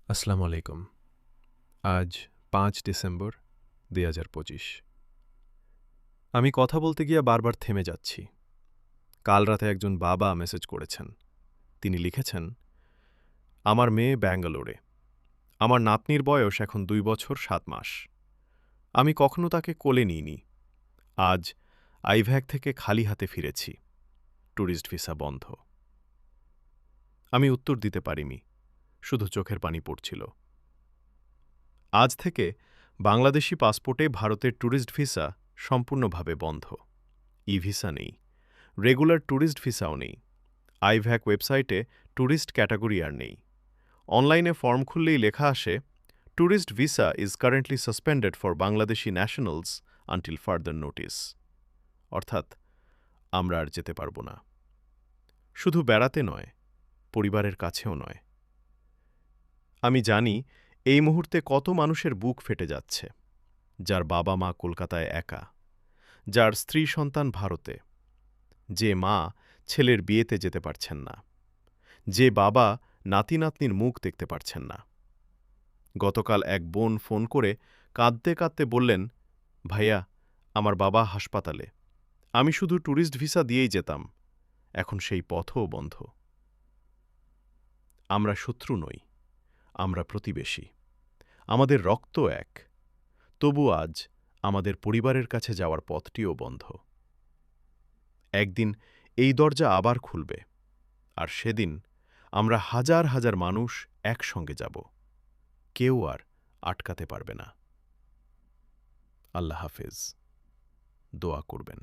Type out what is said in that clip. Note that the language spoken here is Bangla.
আসসালামু আলাইকুম। আজ ৫ ডিসেম্বর ২০২৫। আমি কথা বলতে গিয়ে বারবার থেমে যাচ্ছি। কাল রাতে একজন বাবা মেসেজ করেছেন। তিনি লিখেছেন, আমার মেয়ে ব্যাঙ্গালোরে। আমার নাতনির বয়স এখন ২ বছর ৭ মাস। আমি কখনো তাকে কোলে নিইনি। আজ আইভ্যাক থেকে খালি হাতে ফিরেছি। ট্যুরিস্ট ভিসা বন্ধ। আমি উত্তর দিতে পারিনি। শুধু চোখের পানি পড়ছিল। আজ থেকে বাংলাদেশি পাসপোর্টে ভারতের ট্যুরিস্ট ভিসা সম্পূর্ণভাবে বন্ধ। ই-ভিসা নেই, রেগুলার ট্যুরিস্ট ভিসাও নেই। আইভ্যাক ওয়েবসাইটে ট্যুরিস্ট ক্যাটাগরি আর নেই। অনলাইনে ফর্ম খুললেই লেখা আসে, tourist visa is currently suspended for Bangladeshi nationals until further notice. অর্থাৎ আমরা আর যেতে পারব না। শুধু বেড়াতে নয়, পরিবারের কাছেও নয়। আমি জানি এই মুহূর্তে কত মানুষের বুক ফেটে যাচ্ছে, যার বাবা মা কলকাতায় একা, যার স্ত্রী সন্তান ভারতে, যে মা ছেলের বিয়েতে যেতে পারছেন না, যে বাবা নাতি নাতনির মুখ দেখতে পারছেন না। গতকাল এক বোন ফোন করে কাঁদতে কাঁদতে বললেন, ভাইয়া, আমার বাবা হাসপাতালে। আমি শুধু ট্যুরিস্ট ভিসা দিয়েই যেতাম, এখন সেই পথও বন্ধ। আমরা শত্রু নই, আমরা প্রতিবেশী। আমাদের রক্ত এক। তবু আজ আমাদের পরিবারের কাছে যাওয়ার পথটিও বন্ধ। একদিন এই দরজা আবার খুলবে, আর সেদিন আমরা হাজার হাজার মানুষ একসঙ্গে যাব। কেউ আর আটকাতে পারবে না। আল্লাহ হাফেজ। দোয়া করবেন।